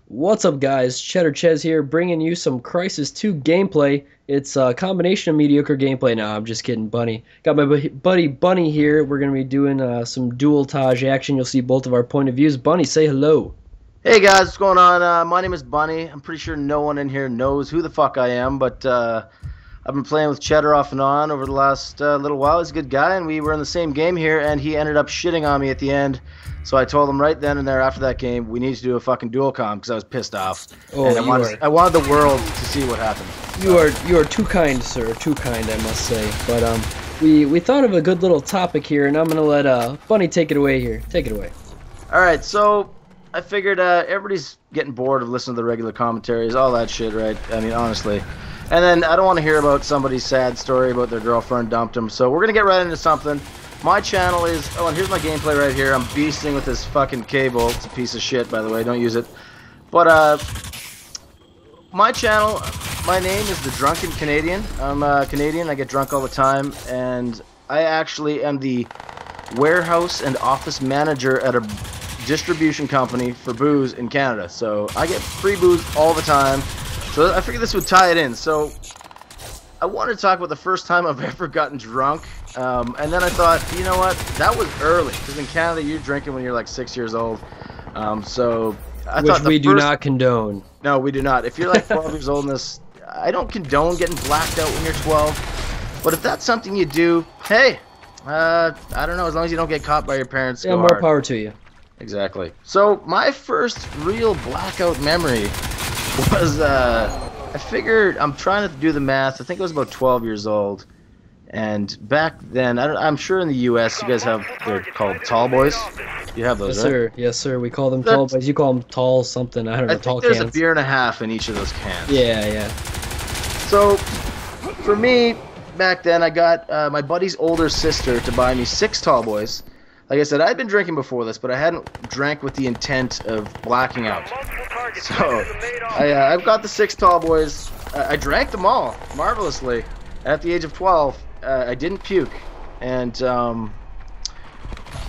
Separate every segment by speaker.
Speaker 1: What's up, guys? Cheddar Chez here, bringing you some Crysis 2 gameplay. It's a combination of mediocre gameplay. No, I'm just kidding, Bunny. Got my buddy Bunny here. We're going to be doing some dual-tage action. You'll see both of our point of views. Bunny, say hello.
Speaker 2: Hey guys, what's going on? My name is Bunny. I'm pretty sure no one in here knows who the fuck I am, but I've been playing with Cheddar off and on over the last little while. He's a good guy, and we were in the same game here, and he ended up shitting on me at the end. So I told him right then and there after that game, we need to do a fucking dual comm because I was pissed off.
Speaker 1: Oh,
Speaker 2: and I wanted the world to see what happened.
Speaker 1: You are too kind, sir. Too kind, I must say. But we thought of a good little topic here, and I'm gonna let Bunny take it away here. Take it away.
Speaker 2: All right, so I figured everybody's getting bored of listening to the regular commentaries, all that shit, right? I mean, honestly. And then I don't want to hear about somebody's sad story about their girlfriend dumped them. So we're gonna get right into something. My channel is, oh, and here's my gameplay right here. I'm beasting with this fucking cable. It's a piece of shit, by the way. Don't use it. But my channel, my name is the Drunken Canadian. I'm Canadian. I get drunk all the time, and I actually am the warehouse and office manager at a distribution company for booze in Canada. So I get free booze all the time. So I figured this would tie it in. So I wanted to talk about the first time I've ever gotten drunk. And then I thought, you know what? That was early. Because in Canada, you're drinking when you're like 6 years old. So I thought
Speaker 1: Which we do not condone.
Speaker 2: No, we do not. If you're like 12 years old in this, I don't condone getting blacked out when you're 12. But if that's something you do, hey, I don't know. As long as you don't get caught by your parents,
Speaker 1: Yeah,
Speaker 2: go
Speaker 1: more
Speaker 2: hard.
Speaker 1: power to you.
Speaker 2: Exactly. So my first real blackout memory was, I figured, I'm trying to do the math. I think I was about 12 years old. And back then, I'm sure in the U.S. you guys have, they're called tall boys. You have those,
Speaker 1: Yes,
Speaker 2: right?
Speaker 1: sir. Yes, sir. We call them tall boys. You call them tall something. I don't know.
Speaker 2: I
Speaker 1: Tall
Speaker 2: think there's
Speaker 1: cans.
Speaker 2: a beer and a half in each of those cans.
Speaker 1: Yeah, yeah.
Speaker 2: So, for me, back then, I got my buddy's older sister to buy me 6 tall boys. Like I said, I'd been drinking before this, but I hadn't drank with the intent of blacking out. So, I've got the 6 tall boys. I drank them all, marvelously. At the age of 12, I didn't puke. And,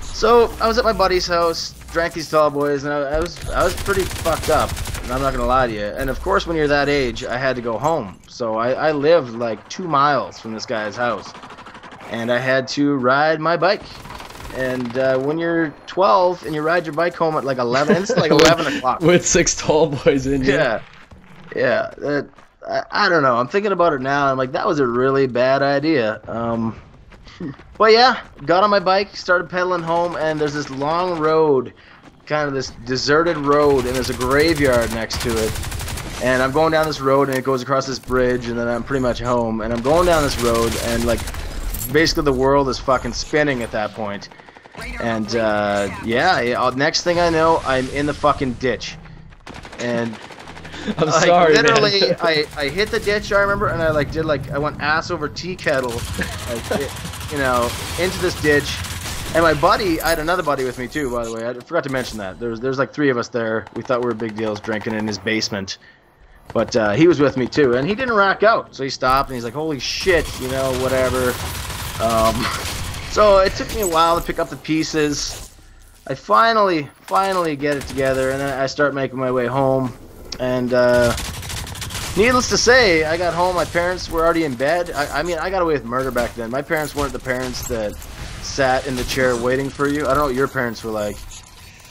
Speaker 2: so, I was at my buddy's house, drank these tall boys, and I was pretty fucked up. And I'm not gonna lie to you. And of course, when you're that age, I had to go home. So I lived like 2 miles from this guy's house. And I had to ride my bike. And when you're 12 and you ride your bike home at like 11, it's like 11 o'clock.
Speaker 1: With 6 tall boys in you.
Speaker 2: Yeah. Yeah. I don't know. I'm thinking about it now. I'm like, that was a really bad idea. But yeah, got on my bike, started pedaling home, and there's this long road, kind of this deserted road, and there's a graveyard next to it. And I'm going down this road, and it goes across this bridge, and then I'm pretty much home. And I'm going down this road, and like, basically the world is fucking spinning at that point. And yeah, next thing I know, I'm in the fucking ditch. And
Speaker 1: I'm sorry,
Speaker 2: literally,
Speaker 1: man.
Speaker 2: I hit the ditch, I remember, and I I went ass over tea kettle, you know, into this ditch. And my buddy, I had another buddy with me too, by the way. I forgot to mention that. There's like 3 of us there. We thought we were big deals drinking in his basement. But he was with me too, and he didn't rack out. So he stopped, and he's like, holy shit, you know, whatever. So it took me a while to pick up the pieces. I finally get it together, and then I start making my way home. And needless to say, I got home, my parents were already in bed. I mean, I got away with murder back then. My parents weren't the parents that sat in the chair waiting for you. I don't know what your parents were like,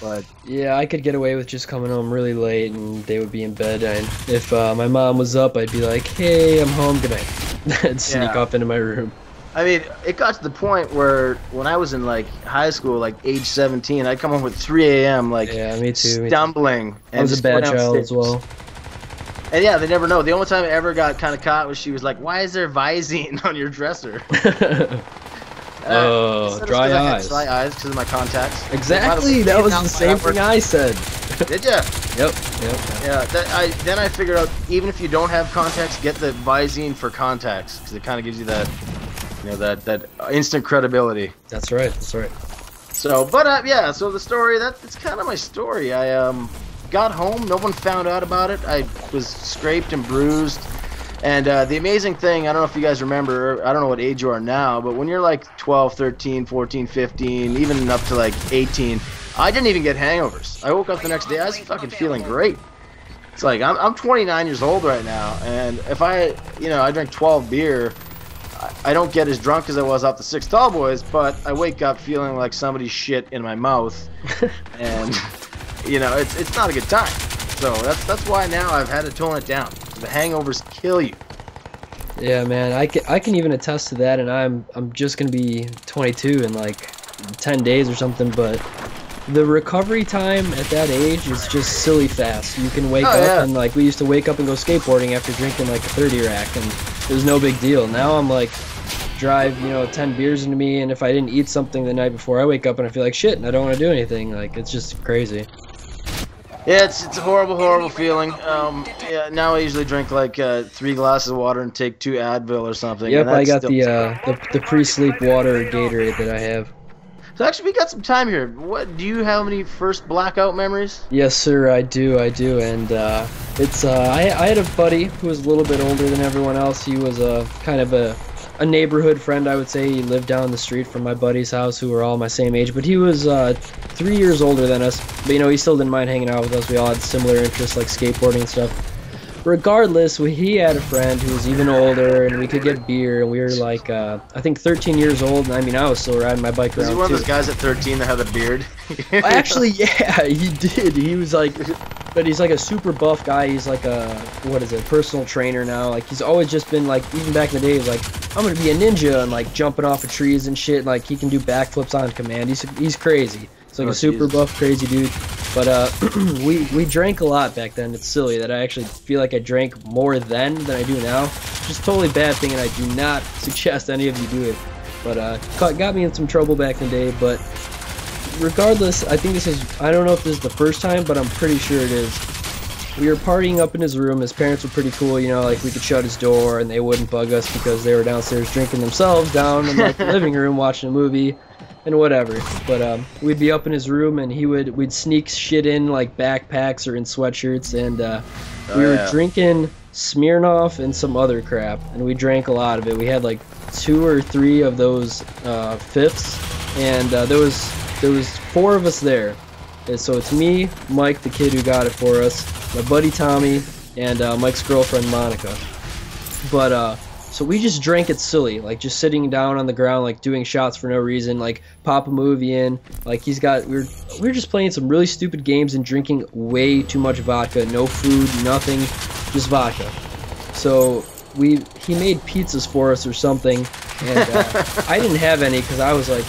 Speaker 2: but
Speaker 1: Yeah, I could get away with just coming home really late, and they would be in bed. And if my mom was up, I'd be like, "Hey, I'm home. Good night." I'd sneak off into my room.
Speaker 2: I mean, it got to the point where when I was in like high school, like age 17, I'd come home at 3 a.m. like
Speaker 1: Yeah, me too.
Speaker 2: stumbling.
Speaker 1: I was a bad child as well.
Speaker 2: And yeah, they never know. The only time I ever got kind of caught was she was like, "Why is there Visine on your dresser?"
Speaker 1: Oh, dry eyes.
Speaker 2: Dry eyes because of my contacts.
Speaker 1: Exactly. That was the same thing I said.
Speaker 2: Did ya?
Speaker 1: Yep.
Speaker 2: Yeah. Then I figured out even if you don't have contacts, get the Visine for contacts because it kind of gives you that, you know, that instant credibility.
Speaker 1: That's right. That's right.
Speaker 2: So, but yeah. So the story that's kind of my story. I got home. No one found out about it. I was scraped and bruised. And the amazing thing, I don't know if you guys remember, I don't know what age you are now, but when you're like 12, 13, 14, 15, even up to like 18, I didn't even get hangovers. I woke up the next day, I was fucking feeling great. It's like I'm 29 years old right now, and if I drink 12 beer, I don't get as drunk as I was off the 6 tall boys, but I wake up feeling like somebody's shit in my mouth, and it's not a good time. So that's why now I've had to tone it down. The hangovers kill you.
Speaker 1: Yeah, man, I can even attest to that, and I'm just gonna be 22 in like 10 days or something, but the recovery time at that age is just silly fast. You can wake up and like we used to wake up and go skateboarding after drinking like a 30 rack, and it was no big deal. Now I'm like drive 10 beers into me, and if I didn't eat something the night before, I wake up and I feel like shit and I don't want to do anything. Like, it's just crazy.
Speaker 2: Yeah, it's a horrible feeling. Yeah, now I usually drink like 3 glasses of water and take 2 Advil or something.
Speaker 1: Yep, I got the pre-sleep water Gatorade that I have.
Speaker 2: So actually, we got some time here. What do you have any first blackout memories?
Speaker 1: Yes, sir, I do, and it's I had a buddy who was a little bit older than everyone else. He was kind of a neighborhood friend, I would say. He lived down the street from my buddy's house, who were all my same age, but he was 3 years older than us. But he still didn't mind hanging out with us. We all had similar interests like skateboarding and stuff. Regardless, he had a friend who was even older, and we could get beer, and we were like, I think 13 years old, and I was still riding my bike around.
Speaker 2: Was he one of those guys at 13 that had a beard?
Speaker 1: Actually, yeah, he did. He was like, but he's like a super buff guy. He's like a, personal trainer now. Like, he's always just been like, even back in the day, he was like, I'm gonna be a ninja, and like jumping off of trees and shit. Like, he can do backflips on command. He's crazy. He's like a super buff, crazy dude. But we drank a lot back then. It's silly that I actually feel like I drank more then than I do now. Just totally bad thing, and I do not suggest any of you do it. But got me in some trouble back in the day. But regardless, I think I don't know if this is the first time, but I'm pretty sure it is. We were partying up in his room. His parents were pretty cool, like we could shut his door and they wouldn't bug us because they were downstairs drinking themselves down in like the living room watching a movie and whatever. But we'd be up in his room, and we'd sneak shit in like backpacks or in sweatshirts, and we were drinking Smirnoff and some other crap, and we drank a lot of it. We had like 2 or 3 of those fifths, and there was 4 of us there. And so it's me, Mike, the kid who got it for us, my buddy Tommy, and Mike's girlfriend Monica. But so we just drank it silly, like just sitting down on the ground, like doing shots for no reason, like pop a movie in, like we were just playing some really stupid games and drinking way too much vodka, no food, nothing, just vodka. So he made pizzas for us or something, and I didn't have any because I was like,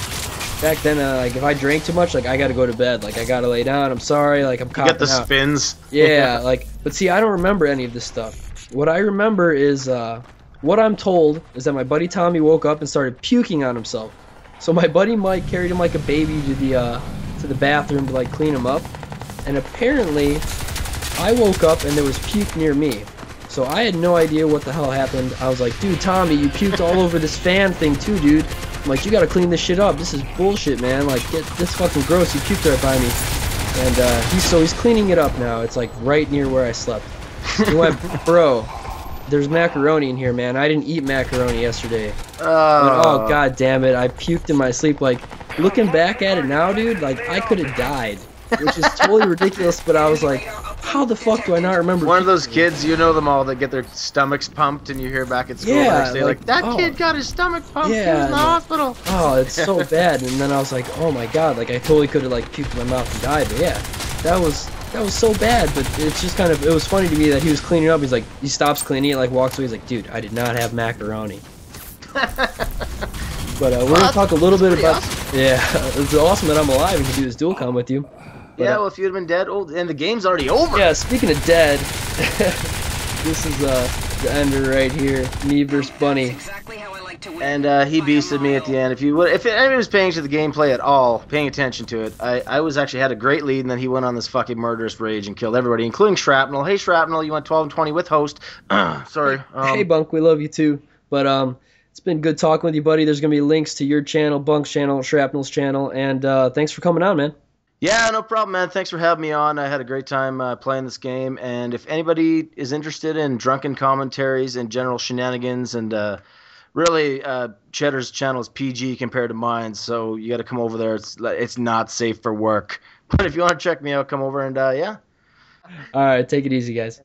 Speaker 1: back then, like if I drank too much, like I gotta go to bed, like I gotta lay down. I'm sorry, like I'm copping out.
Speaker 2: You get the spins.
Speaker 1: Yeah, like, but see, I don't remember any of this stuff. What I remember is, what I'm told is that my buddy Tommy woke up and started puking on himself. So my buddy Mike carried him like a baby to the bathroom to like clean him up, and apparently, I woke up and there was puke near me. So I had no idea what the hell happened. I was like, dude, Tommy, you puked all over this fan thing too, dude. I'm like, you gotta clean this shit up. This is bullshit, man. Like, get this fucking gross. You puked right by me. And he's cleaning it up now. It's like right near where I slept. He went, bro, there's macaroni in here, man. I didn't eat macaroni yesterday. Oh, god damn it. I puked in my sleep. Like, looking back at it now, dude, like, I could have died. Which is totally ridiculous, but I was like, how the fuck do I not remember?
Speaker 2: One of those kids, you know them all, that get their stomachs pumped, and you hear back at school the next day, like that kid got his stomach pumped, he was in the hospital.
Speaker 1: Oh, it's so bad. And then I was like, oh my god, like I totally could have like puked in my mouth and died. But yeah, that was so bad. But it's just kind of, it was funny to me that he was cleaning up. He's like, he stops cleaning it, like walks away. He's like, dude, I did not have macaroni. But we're gonna talk a little bit about. Awesome. Yeah, it's awesome that I'm alive and can do this dual com with you. But,
Speaker 2: yeah, well, if you'd have been dead, and the game's already over.
Speaker 1: Yeah, speaking of dead, this is the ender right here, me versus Bunny.
Speaker 2: And he beasted me at the end. If anybody was paying to the gameplay at all, paying attention to it, I was actually had a great lead, and then he went on this fucking murderous rage and killed everybody, including Shrapnel. Hey, Shrapnel, you went 12-20 with host. Sorry.
Speaker 1: Hey, Bunk, we love you too. But it's been good talking with you, buddy. There's gonna be links to your channel, Bunk's channel, Shrapnel's channel, and thanks for coming on, man.
Speaker 2: Yeah, no problem, man. Thanks for having me on. I had a great time playing this game, and if anybody is interested in drunken commentaries and general shenanigans, and really, Cheddar's channel is PG compared to mine, so you got to come over there. It's not safe for work. But if you want to check me out, come over and, yeah.
Speaker 1: All right, take it easy, guys.